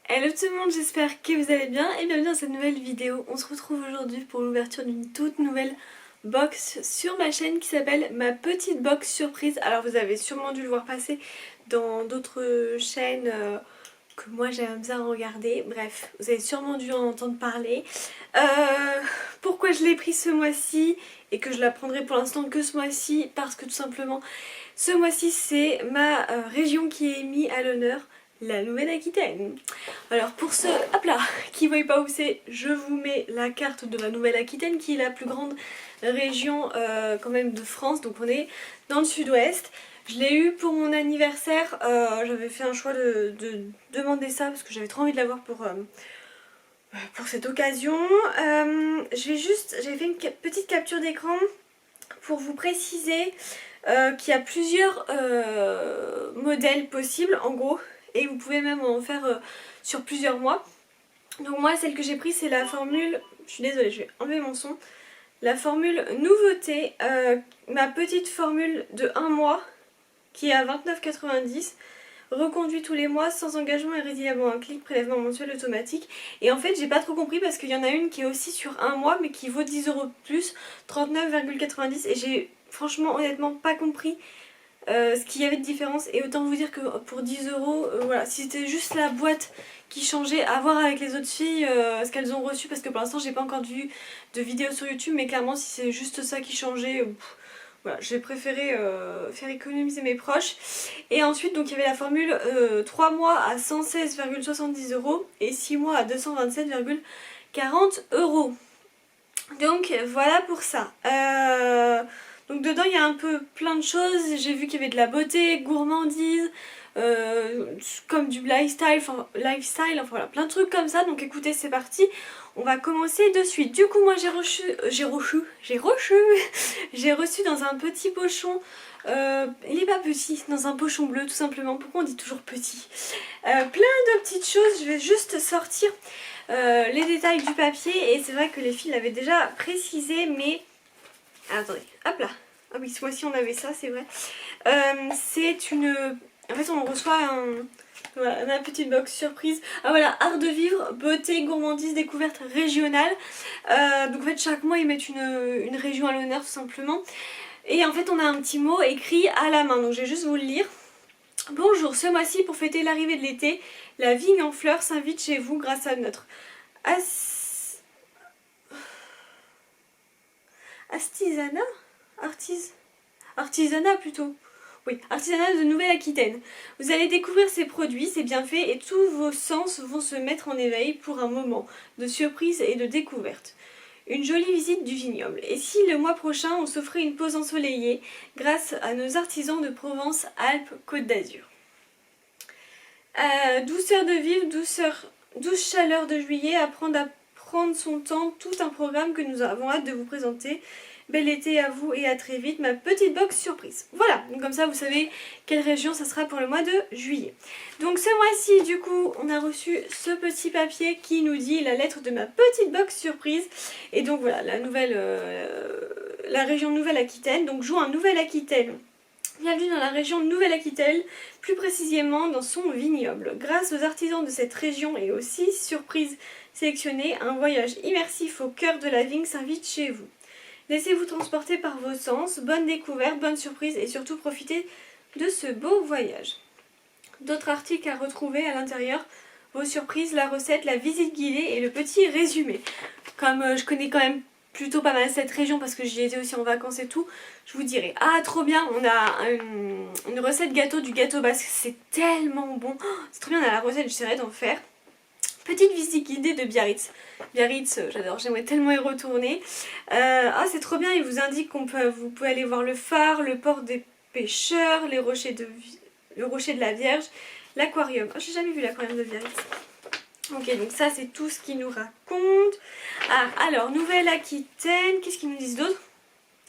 Hello tout le monde, j'espère que vous allez bien et bienvenue dans cette nouvelle vidéo. On se retrouve aujourd'hui pour l'ouverture d'une toute nouvelle box sur ma chaîne qui s'appelle Ma Petite Box Surprise. Alors vous avez sûrement dû le voir passer dans d'autres chaînes que moi j'aime bien regarder. Bref, vous avez sûrement dû en entendre parler. Pourquoi je l'ai pris ce mois-ci et que je la prendrai pour l'instant que ce mois-ci? Parce que tout simplement ce mois-ci c'est ma région qui est mise à l'honneur, la Nouvelle-Aquitaine. Alors pour ceux qui ne voient pas où c'est, je vous mets la carte de la Nouvelle-Aquitaine qui est la plus grande région quand même de France, donc on est dans le sud-ouest. Je l'ai eu pour mon anniversaire, j'avais fait un choix de demander ça parce que j'avais trop envie de l'avoir pour cette occasion. J'avais fait une petite capture d'écran pour vous préciser qu'il y a plusieurs modèles possibles en gros. Et vous pouvez même en faire sur plusieurs mois. Donc moi celle que j'ai prise c'est la formule, je suis désolée je vais enlever mon son, la formule nouveauté, ma petite formule de 1 mois qui est à 29,90 €, reconduit tous les mois sans engagement et résiliable un clic, prélèvement mensuel automatique. Et en fait j'ai pas trop compris parce qu'il y en a une qui est aussi sur 1 mois mais qui vaut 10 € de plus, 39,90 €, et j'ai franchement honnêtement pas compris ce qu'il y avait de différence. Et autant vous dire que pour 10 €, voilà, si c'était juste la boîte qui changeait, à voir avec les autres filles ce qu'elles ont reçu, parce que pour l'instant j'ai pas encore vu de vidéo sur YouTube, mais clairement si c'est juste ça qui changeait, voilà, j'ai préféré faire économiser mes proches. Et ensuite donc il y avait la formule 3 mois à 116,70 € et 6 mois à 227,40 €. Donc voilà pour ça. Donc dedans il y a un peu plein de choses, j'ai vu qu'il y avait de la beauté, gourmandise, comme du lifestyle, enfin voilà, plein de trucs comme ça. Donc écoutez, c'est parti, on va commencer de suite. Du coup moi j'ai reçu dans un petit pochon, il est pas petit, dans un pochon bleu tout simplement. Pourquoi on dit toujours petit? Plein de petites choses, je vais juste sortir les détails du papier, et c'est vrai que les filles l'avaient déjà précisé, mais... Ah, attendez, hop là. Ah oui, ce mois-ci on avait ça, c'est vrai. C'est une... En fait on reçoit voilà, ma petite box surprise. Ah voilà, art de vivre, beauté, gourmandise, découverte régionale. Donc en fait chaque mois ils mettent une région à l'honneur tout simplement. Et en fait on a un petit mot écrit à la main, donc je vais juste vous le lire. Bonjour, ce mois-ci pour fêter l'arrivée de l'été, la vigne en fleurs s'invite chez vous grâce à notre artisanat plutôt. Oui, artisanat de Nouvelle-Aquitaine. Vous allez découvrir ces produits, ces bienfaits, et tous vos sens vont se mettre en éveil pour un moment de surprise et de découverte. Une jolie visite du vignoble. Et si le mois prochain on s'offrait une pause ensoleillée grâce à nos artisans de Provence, Alpes, Côte d'Azur. Douceur de vivre, douce chaleur de juillet, apprendre à prendre son temps, tout un programme que nous avons hâte de vous présenter. Bel été à vous et à très vite, ma petite box surprise. Voilà, donc comme ça vous savez quelle région ça sera pour le mois de juillet. Donc ce mois-ci du coup on a reçu ce petit papier qui nous dit la lettre de ma petite box surprise. Et donc voilà, la région Nouvelle-Aquitaine, donc joue en Nouvelle-Aquitaine. Bienvenue dans la région Nouvelle-Aquitaine, plus précisément dans son vignoble. Grâce aux artisans de cette région et aux 6 surprises sélectionnées, un voyage immersif au cœur de la vigne s'invite chez vous. Laissez-vous transporter par vos sens, bonne découverte, bonne surprise et surtout profitez de ce beau voyage. D'autres articles à retrouver à l'intérieur, vos surprises, la recette, la visite guidée et le petit résumé. Comme je connais quand même plutôt pas mal cette région parce que j'y étais aussi en vacances et tout, je vous dirai. Ah trop bien, on a une recette gâteau, du gâteau basque, c'est tellement bon, c'est trop bien, on a la recette, j'essaierai d'en faire. Petite visite guidée de Biarritz. Biarritz, j'adore, j'aimerais tellement y retourner. Ah c'est trop bien, il vous indique vous pouvez aller voir le phare, le port des pêcheurs, le rocher de la Vierge, l'aquarium. Oh, j'ai jamais vu l'aquarium de Biarritz. Ok, donc ça c'est tout ce qu'il nous raconte. Ah, alors, Nouvelle-Aquitaine, qu'est-ce qu'ils nous disent d'autre?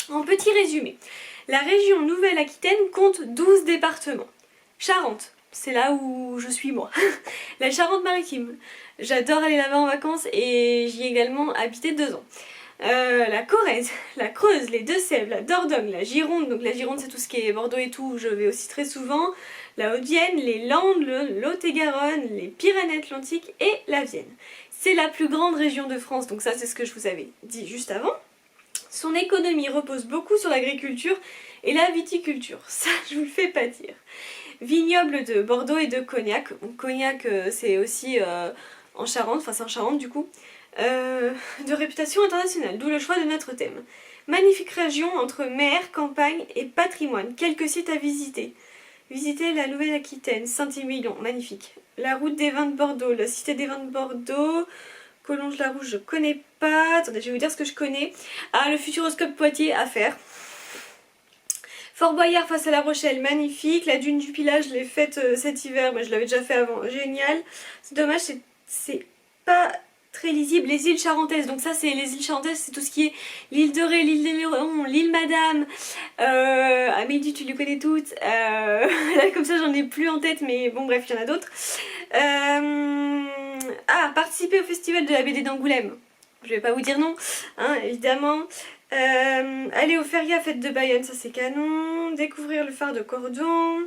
En petit résumé, la région Nouvelle-Aquitaine compte 12 départements. Charente, c'est là où je suis moi. La Charente-Maritime, j'adore aller là-bas en vacances et j'y ai également habité 2 ans. La Corrèze, la Creuse, les Deux-Sèvres, la Dordogne, la Gironde, donc la Gironde c'est tout ce qui est Bordeaux et tout, je vais aussi très souvent. la Haute-Vienne, les Landes, le Lot-et-Garonne, les Pyrénées-Atlantiques et la Vienne. C'est la plus grande région de France, donc ça c'est ce que je vous avais dit juste avant. Son économie repose beaucoup sur l'agriculture et la viticulture, ça je vous le fais pas dire. Vignoble de Bordeaux et de Cognac. Donc, Cognac c'est aussi en Charente, enfin c'est en Charente du coup, de réputation internationale, d'où le choix de notre thème. Magnifique région entre mer, campagne et patrimoine. Quelques sites à visiter. Visiter la Nouvelle-Aquitaine, Saint-Émilion, magnifique. La route des vins de Bordeaux, la cité des vins de Bordeaux, Collonges-la-Rouge, je connais pas. Attendez, je vais vous dire ce que je connais. Ah, le Futuroscope Poitiers à faire. Fort Boyard face à La Rochelle, magnifique. La dune du Pilat, je l'ai faite cet hiver, mais je l'avais déjà fait avant, génial. C'est dommage, c'est pas très lisible. Les îles Charentaises, donc ça c'est les îles Charentaises, c'est tout ce qui est l'île de Ré, l'île de Léron, l'île Madame. Amélie, tu les connais toutes. Là comme ça j'en ai plus en tête, mais bon bref, il y en a d'autres. Participer au festival de la BD d'Angoulême. Je vais pas vous dire non, hein, évidemment. Aller au Feria, fête de Bayonne, ça c'est canon. Découvrir le phare de Cordon.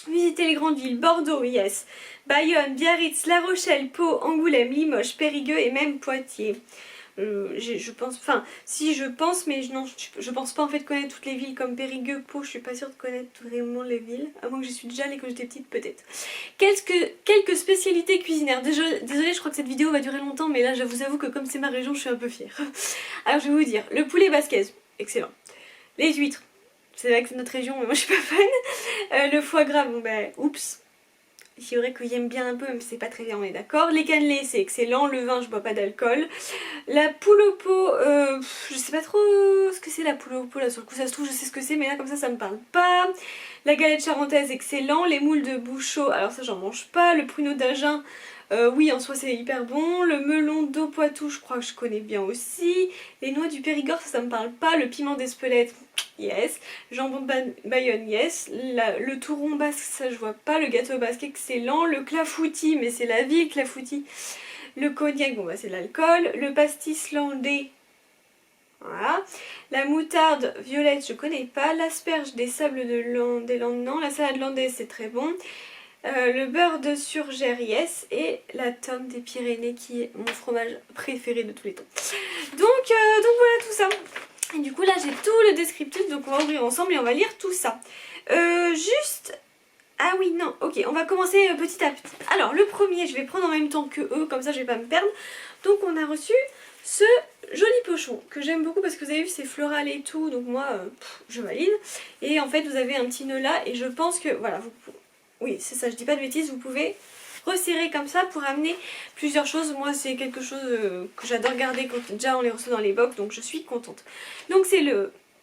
Visiter les grandes villes, Bordeaux, yes. Bayonne, Biarritz, La Rochelle, Pau, Angoulême, Limoges, Périgueux et même Poitiers. Je pense, enfin, si je pense, mais non, je pense pas en fait connaître toutes les villes comme Périgueux, Pau, je suis pas sûre de connaître vraiment les villes, à moins que j'y suis déjà allée quand j'étais petite peut-être. Quelques spécialités cuisinaires. Désolée, je crois que cette vidéo va durer longtemps, mais là je vous avoue que comme c'est ma région, je suis un peu fière. Alors je vais vous dire, le poulet basquez, excellent. Les huîtres, c'est vrai que c'est notre région, mais moi je suis pas fan. Le foie gras, bon ben, oups. C'est vrai que j'aime bien un peu, mais c'est pas très bien, on est d'accord. Les cannelés, c'est excellent. Le vin, je bois pas d'alcool. La poule au pot, je sais pas trop ce que c'est la poule au pot, là sur le coup ça se trouve je sais ce que c'est, mais là comme ça me parle pas. La galette charentaise, excellent. Les moules de Bouchot, alors ça j'en mange pas. Le pruneau d'Agen, oui en soi c'est hyper bon. Le melon d'eau Poitou, je crois que je connais bien aussi. Les noix du Périgord, ça me parle pas. Le piment d'Espelette, yes. Jambon de Bayonne, yes. Le touron basque, ça je vois pas. Le gâteau basque, excellent. Le clafoutis, mais c'est la ville Clafoutis. Le cognac, bon bah c'est de l'alcool. Le pastis landais, voilà. La moutarde violette, je connais pas. L'asperge des sables des Landes, non. La salade landaise, c'est très bon. Le beurre de Surgères, yes. Et la tome des Pyrénées, qui est mon fromage préféré de tous les temps. Donc voilà tout ça. Et du coup là j'ai tout le descriptif, donc on va ouvrir ensemble et on va lire tout ça. Ah oui, non, ok, on va commencer petit à petit. Alors le premier, je vais prendre en même temps que eux, comme ça je vais pas me perdre. Donc on a reçu ce joli pochon que j'aime beaucoup parce que vous avez vu c'est floral et tout, donc moi je valide. Et en fait vous avez un petit nœud là et je pense que, voilà, oui c'est ça, je dis pas de bêtises, vous pouvez resserrer comme ça pour amener plusieurs choses. Moi c'est quelque chose que j'adore garder quand déjà on les reçoit dans les box, donc je suis contente. Donc c'est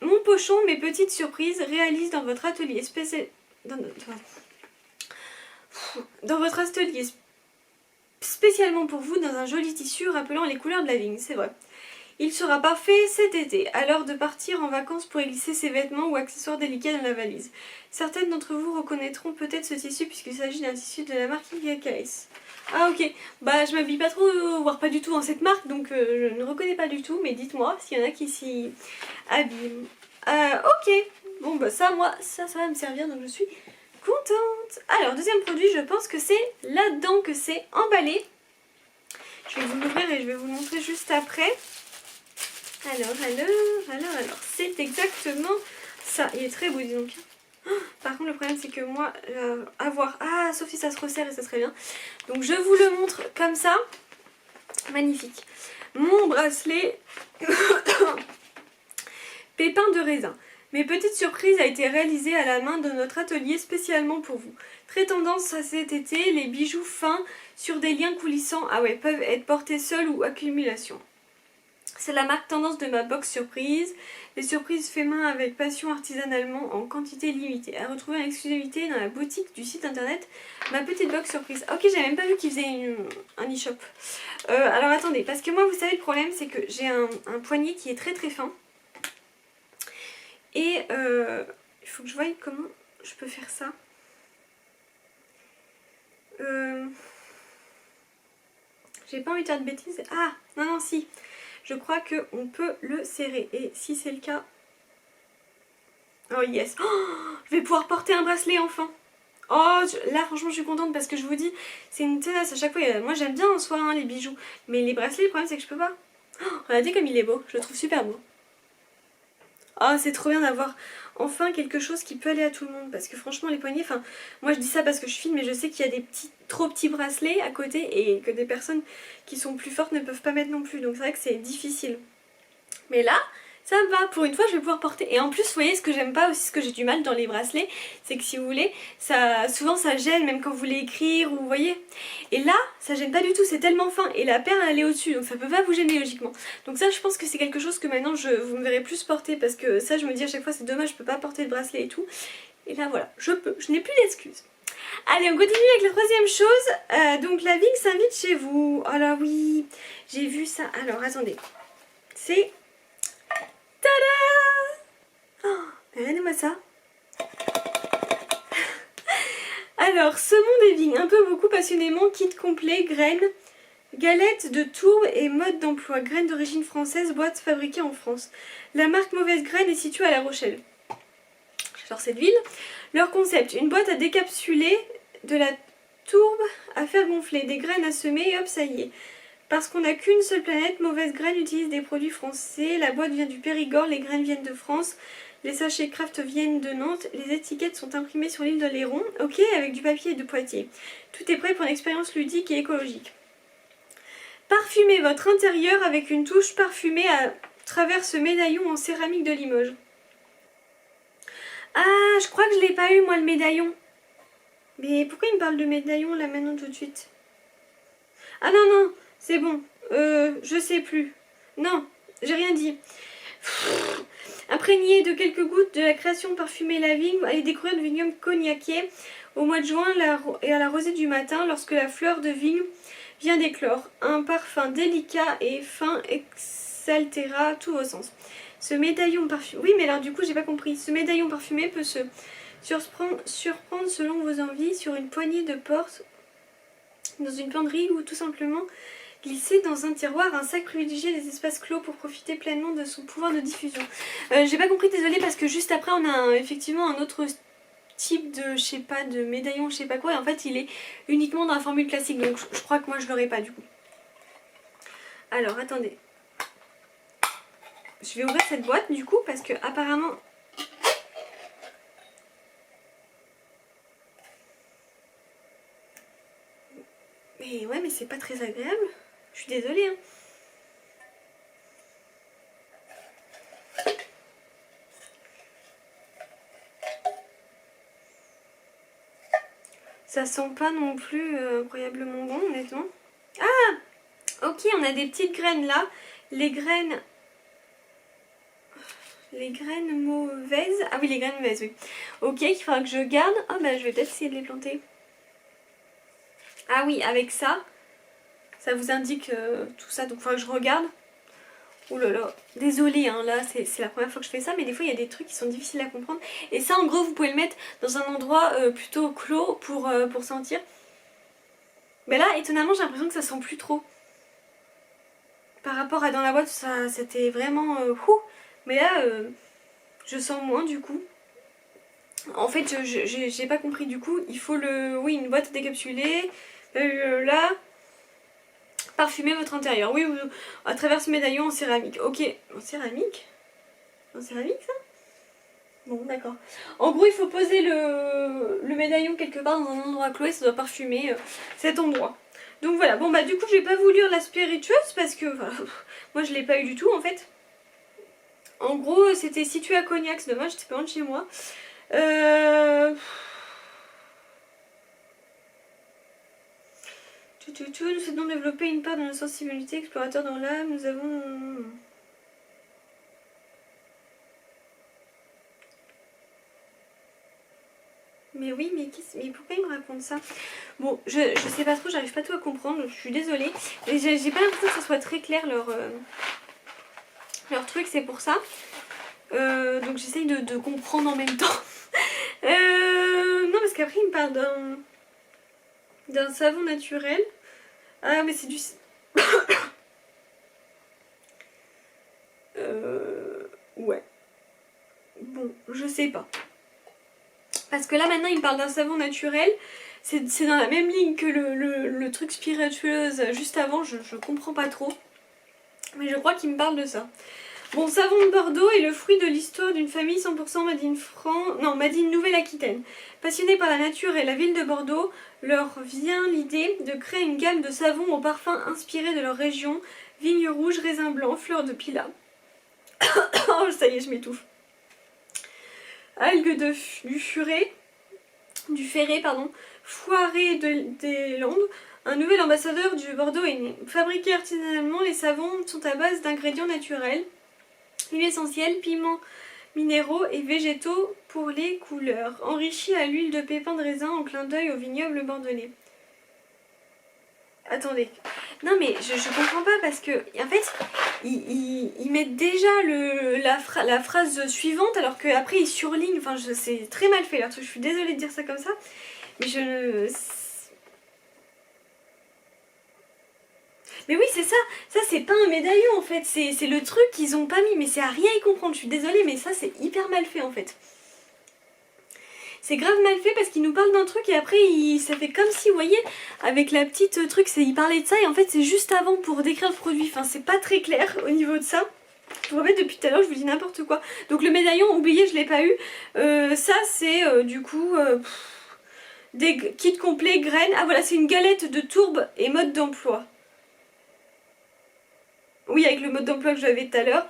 mon pochon, mes petites surprises réalisées dans votre atelier spécial... Dans votre atelier spécialement pour vous, dans un joli tissu rappelant les couleurs de la vigne, c'est vrai. Il sera parfait cet été, à l'heure de partir en vacances pour y glisser ses vêtements ou accessoires délicats dans la valise. Certaines d'entre vous reconnaîtront peut-être ce tissu puisqu'il s'agit d'un tissu de la marque Calais. Ah ok, bah je m'habille pas trop, voire pas du tout dans cette marque, donc je ne reconnais pas du tout, mais dites-moi s'il y en a qui s'y habillent. Ok, bon bah ça, moi, ça va me servir, donc je suis contente. Alors, deuxième produit, je pense que c'est là-dedans que c'est emballé. Je vais vous l'ouvrir et je vais vous le montrer juste après. Alors, c'est exactement ça. Il est très beau, dis donc. Par contre, le problème, c'est que moi, sauf si ça se resserre et ça serait bien. Donc, je vous le montre comme ça. Magnifique. Mon bracelet pépins de raisin. Mes petites surprises a été réalisée à la main de notre atelier spécialement pour vous. Très tendance à cet été, les bijoux fins sur des liens coulissants peuvent être portés seuls ou accumulation. C'est la marque tendance de ma box surprise. Les surprises fait main avec passion artisanalement en quantité limitée. À retrouver en exclusivité dans la boutique du site internet ma petite box surprise. Ok, j'avais même pas vu qu'ils faisaient un e-shop. Alors attendez, parce que moi vous savez le problème c'est que j'ai un poignet qui est très très fin. Et il faut que je voie comment je peux faire ça. J'ai pas envie de faire de bêtises. Ah, non, si. Je crois qu'on peut le serrer. Et si c'est le cas... Oh yes. Oh, je vais pouvoir porter un bracelet enfin. Oh, là franchement je suis contente parce que je vous dis, c'est une tenace à chaque fois. Moi j'aime bien en soi hein, les bijoux, mais les bracelets, le problème c'est que je peux pas. Oh, regardez comme il est beau, je le trouve super beau. Oh, c'est trop bien d'avoir enfin quelque chose qui peut aller à tout le monde. Parce que franchement, les poignets, enfin, moi je dis ça parce que je filme, mais je sais qu'il y a des petits, trop petits bracelets à côté et que des personnes qui sont plus fortes ne peuvent pas mettre non plus. Donc c'est vrai que c'est difficile. Mais là, ça va, pour une fois je vais pouvoir porter. Et en plus, vous voyez, ce que j'aime pas aussi, ce que j'ai du mal dans les bracelets, c'est que si vous voulez, souvent ça gêne, même quand vous voulez écrire, ou vous voyez. Et là, ça gêne pas du tout, c'est tellement fin. Et la perle, elle est au-dessus, donc ça peut pas vous gêner logiquement. Donc ça, je pense que c'est quelque chose que maintenant, vous me verrez plus porter, parce que ça, je me dis à chaque fois, c'est dommage, je peux pas porter de bracelet et tout. Et là, voilà, je peux, je n'ai plus d'excuses. Allez, on continue avec la troisième chose. Donc la Vigne s'invite chez vous. Oh là oui, j'ai vu ça. Alors, attendez. C'est... Tada! Oh, regardez-moi ça. Alors, saumon des vignes, un peu beaucoup passionnément, kit complet, graines, galettes de tourbe et mode d'emploi, graines d'origine française, boîte fabriquée en France. La marque Mauvaise Graine est située à La Rochelle. J'adore cette ville. Leur concept, une boîte à décapsuler, de la tourbe à faire gonfler, des graines à semer et hop, ça y est. Parce qu'on n'a qu'une seule planète, Mauvaise Graine utilise des produits français, la boîte vient du Périgord, les graines viennent de France, les sachets Kraft viennent de Nantes, les étiquettes sont imprimées sur l'île de Léron, ok, avec du papier et de Poitiers. Tout est prêt pour une expérience ludique et écologique. Parfumez votre intérieur avec une touche parfumée à travers ce médaillon en céramique de Limoges. Ah, je crois que je l'ai pas eu moi le médaillon. Mais pourquoi il me parle de médaillon là maintenant tout de suite? Ah non, non, c'est bon. Je sais plus. Non, j'ai rien dit. Imprégné de quelques gouttes de la création parfumée La Vigne, allez découvrir le vignoble cognacier au mois de juin et à la rosée du matin lorsque la fleur de vigne vient d'éclore. Un parfum délicat et fin exaltera tous vos sens. Ce médaillon parfumé... Oui, mais alors du coup, j'ai pas compris. Ce médaillon parfumé peut se surprendre selon vos envies sur une poignée de porte, dans une penderie ou tout simplement glisser dans un tiroir, un sac privilégié des espaces clos pour profiter pleinement de son pouvoir de diffusion. J'ai pas compris, désolée, parce que juste après on a effectivement un autre type de, je sais pas, de médaillon, je sais pas quoi, et en fait il est uniquement dans la formule classique, donc je crois que moi je l'aurai pas du coup. Alors attendez. Je vais ouvrir cette boîte du coup parce que apparemment... Mais ouais, mais c'est pas très agréable. Je suis désolée hein. Ça sent pas non plus incroyablement bon honnêtement. Ah, ok, on a des petites graines là. Les graines mauvaises. Ah oui, les graines mauvaises, oui. Ok, il faudra que je garde. Ah bah je vais peut-être essayer de les planter. Ah oui, avec ça, ça vous indique tout ça. Donc il faudra que je regarde. Ouh là là, désolée, hein, là c'est la première fois que je fais ça, mais des fois il y a des trucs qui sont difficiles à comprendre. Et ça en gros vous pouvez le mettre dans un endroit plutôt clos pour sentir. Mais là étonnamment j'ai l'impression que ça sent plus trop. Par rapport à dans la boîte, ça c'était vraiment mais là je sens moins du coup. En fait j'ai pas compris du coup, il faut oui, une boîte décapsulée, là... Parfumez votre intérieur, oui, à travers ce médaillon en céramique. Ok, en céramique? En céramique ça? Bon, d'accord. En gros, il faut poser le médaillon quelque part dans un endroit clos et ça doit parfumer cet endroit. Donc voilà, bon bah du coup, je vais pas vous lire la spiritueuse parce que voilà, moi je l'ai pas eu du tout en fait. En gros, c'était situé à Cognac, c'est dommage, c'était pas loin de chez moi. Nous souhaitons développer une part de notre sensibilité explorateur dans l'âme. Nous avons... Mais oui, mais pourquoi il me raconte ça? Bon, je sais pas trop, j'arrive pas tout à comprendre, je suis désolée. Mais j'ai pas l'impression que ça soit très clair leur truc, c'est pour ça. Donc j'essaye de comprendre en même temps. Non, parce qu'après il me parle d'un savon naturel. Ah, mais c'est du... Ouais. Bon, je sais pas. Parce que là maintenant il me parle d'un savon naturel. C'est dans la même ligne que le truc spiritueuse juste avant, je comprends pas trop. Mais je crois qu'il me parle de ça. Bon, savon de Bordeaux est le fruit de l'histoire d'une famille 100% Made in Nouvelle-Aquitaine. Passionnés par la nature et la ville de Bordeaux, leur vient l'idée de créer une gamme de savons aux parfums inspirés de leur région, vignes rouges, raisins blancs, fleurs de pilat. Oh, ça y est, je m'étouffe. Algues du Ferré, foiré des Landes. Un nouvel ambassadeur du Bordeaux est né. Fabriqués artisanalement, les savons sont à base d'ingrédients naturels, huile essentielle, piments minéraux et végétaux pour les couleurs, enrichis à l'huile de pépins de raisin en clin d'œil au vignoble bordelais. Attendez, non mais je comprends pas parce que en fait ils mettent déjà la phrase suivante alors qu'après ils surlignent, enfin c'est très mal fait leur truc, je suis désolée de dire ça comme ça, mais mais oui c'est ça c'est pas un médaillon en fait, c'est le truc qu'ils ont pas mis, mais c'est à rien y comprendre, je suis désolée mais ça c'est hyper mal fait en fait. C'est grave mal fait parce qu'il nous parle d'un truc et après ça fait comme si, vous voyez, avec la petite truc, il parlait de ça et en fait c'est juste avant pour décrire le produit. Enfin c'est pas très clair au niveau de ça. Je vous rappelle depuis tout à l'heure je vous dis n'importe quoi. Donc le médaillon, oubliez, je l'ai pas eu. Ça c'est du coup des kits complets, graines. Ah voilà, c'est une galette de tourbe et mode d'emploi. Oui, avec le mode d'emploi que j'avais tout à l'heure.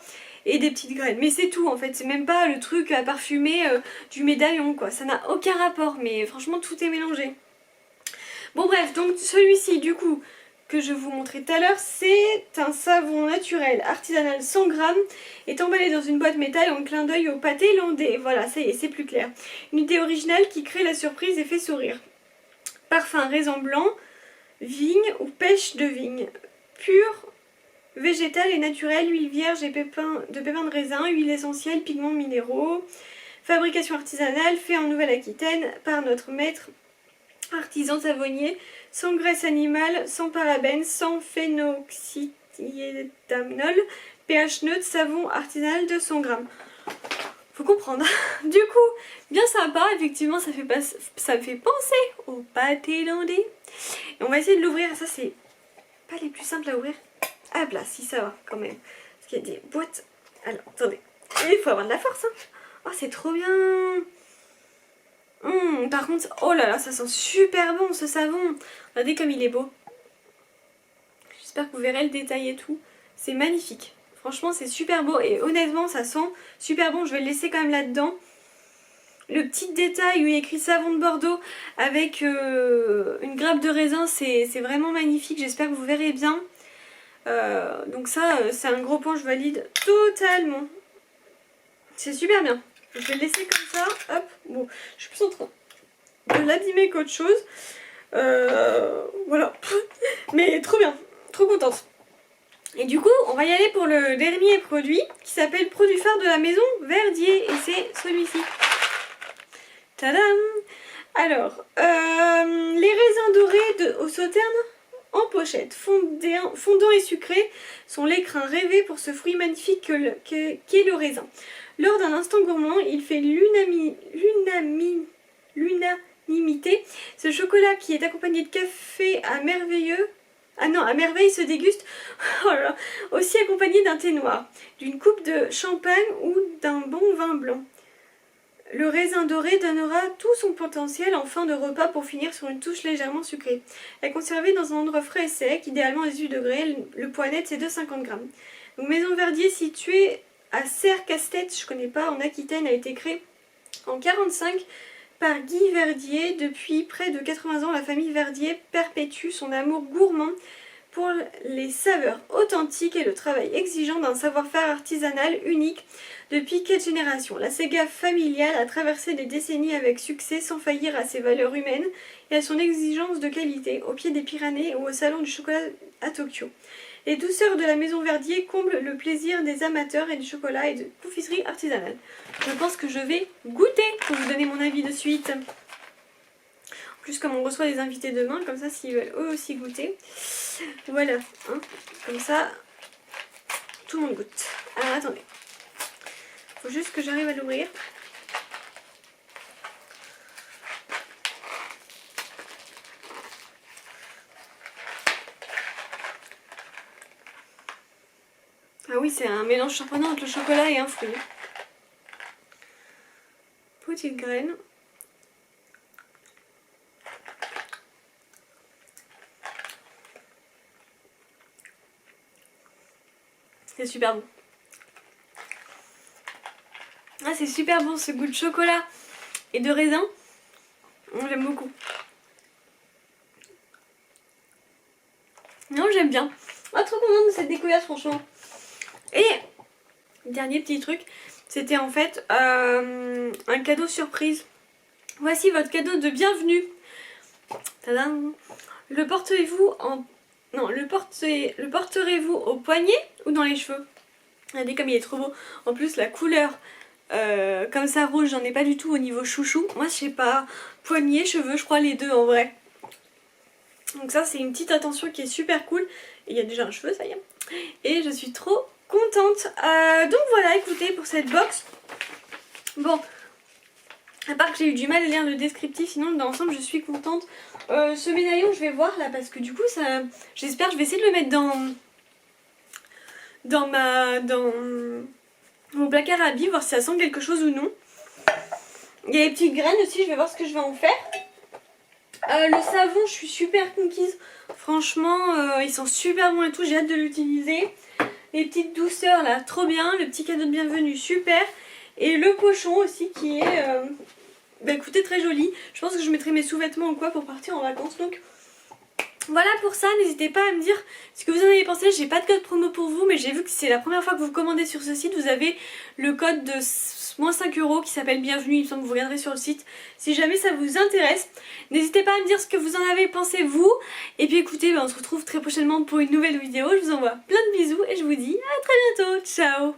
Et des petites graines, mais c'est tout en fait, c'est même pas le truc à parfumer du médaillon quoi, ça n'a aucun rapport, mais franchement tout est mélangé. Bon bref, donc celui-ci du coup que je vous montrais tout à l'heure, c'est un savon naturel artisanal 100 grammes, est emballé dans une boîte métal en clin d'œil au pâté landais, voilà ça y est, c'est plus clair. Une idée originale qui crée la surprise et fait sourire. Parfum raisin blanc, vigne ou pêche de vigne, pur, végétal et naturel, huile vierge et pépins de raisin, huile essentielle, pigments minéraux. Fabrication artisanale, fait en Nouvelle-Aquitaine par notre maître artisan savonnier, sans graisse animale, sans parabènes, sans phénoxyéthanol, pH neutre, savon artisanal de 100 grammes. Faut comprendre. Du coup, bien sympa, effectivement ça fait penser au pâté landais. Et on va essayer de l'ouvrir, ça c'est pas les plus simples à ouvrir. Ah là, si ça va quand même. Parce qu'il y a des boîtes. Alors, attendez. Il faut avoir de la force. Hein. Oh, c'est trop bien. Par contre, oh là là, ça sent super bon ce savon. Regardez comme il est beau. J'espère que vous verrez le détail et tout. C'est magnifique. Franchement, c'est super beau. Et honnêtement, ça sent super bon. Je vais le laisser quand même là-dedans. Le petit détail où il y a écrit savon de Bordeaux avec une grappe de raisin, c'est vraiment magnifique. J'espère que vous verrez bien. Donc ça c'est un gros point, je valide totalement. C'est super bien. Je vais le laisser comme ça. Hop, bon, je suis plus en train de l'abîmer qu'autre chose. Voilà. Mais trop bien, trop contente. Et du coup, on va y aller pour le dernier produit qui s'appelle Produit phare de la maison Verdier. Et c'est celui-ci. Tadam! Alors, les raisins dorés au sauterne en pochette, fondant et sucré, sont l'écrin rêvé pour ce fruit magnifique qu'est le raisin. Lors d'un instant gourmand, il fait l'unanimité. Ce chocolat qui est accompagné de café à merveille se déguste, oh là là, aussi accompagné d'un thé noir, d'une coupe de champagne ou d'un bon vin blanc. Le raisin doré donnera tout son potentiel en fin de repas pour finir sur une touche légèrement sucrée. À conserver dans un endroit frais et sec, idéalement à 18 degrés, le poids net c'est de 50 grammes. Donc Maison Verdier située à Serre-Casse-Tête, je connais pas, en Aquitaine, a été créée en 1945 par Guy Verdier. Depuis près de 80 ans, la famille Verdier perpétue son amour gourmand pour les saveurs authentiques et le travail exigeant d'un savoir-faire artisanal unique depuis 4 générations. La saga familiale a traversé des décennies avec succès sans faillir à ses valeurs humaines et à son exigence de qualité, au pied des Pyrénées ou au salon du chocolat à Tokyo. Les douceurs de la maison Verdier comblent le plaisir des amateurs et du chocolat et de confiserie artisanale. Je pense que je vais goûter pour vous donner mon avis de suite. En plus, comme on reçoit des invités demain, comme ça s'ils veulent eux aussi goûter. Voilà, hein, comme ça, tout le monde goûte. Alors attendez. Faut juste que j'arrive à l'ouvrir. Ah oui, c'est un mélange surprenant entre le chocolat et un fruit. Petite graine. C'est super bon. Ah, c'est super bon ce goût de chocolat et de raisin. J'aime beaucoup. Non, j'aime bien. Ah, trop contente de cette découverte, franchement. Et dernier petit truc, c'était en fait un cadeau surprise. Voici votre cadeau de bienvenue. Tadam. Le portez-vous en... Non, le porterez-vous au poignet ou dans les cheveux? Regardez comme il est trop beau. En plus, la couleur comme ça rouge, j'en ai pas du tout au niveau chouchou. Moi, je sais pas, poignet, cheveux, je crois les deux en vrai. Donc ça, c'est une petite attention qui est super cool. Et il y a déjà un cheveu, ça y est. Et je suis trop contente. Donc voilà, écoutez, pour cette box. Bon, à part que j'ai eu du mal à lire le descriptif, sinon dans l'ensemble, je suis contente. Ce médaillon, je vais voir là, parce que du coup, ça, j'espère, je vais essayer de le mettre dans mon placard à habits, voir si ça sent quelque chose ou non. Il y a les petites graines aussi, je vais voir ce que je vais en faire. Le savon, je suis super conquise. Franchement, ils sont super bons et tout, j'ai hâte de l'utiliser. Les petites douceurs là, trop bien. Le petit cadeau de bienvenue, super. Et le pochon aussi qui est, bah écoutez, très joli. Je pense que je mettrai mes sous-vêtements ou quoi pour partir en vacances. Donc voilà pour ça, n'hésitez pas à me dire ce que vous en avez pensé. J'ai pas de code promo pour vous, mais j'ai vu que c'est la première fois que vous commandez sur ce site. Vous avez le code de moins 5 € qui s'appelle bienvenue, il me semble que vous regarderez sur le site si jamais ça vous intéresse. N'hésitez pas à me dire ce que vous en avez pensé vous. Et puis écoutez, on se retrouve très prochainement pour une nouvelle vidéo. Je vous envoie plein de bisous et je vous dis à très bientôt. Ciao!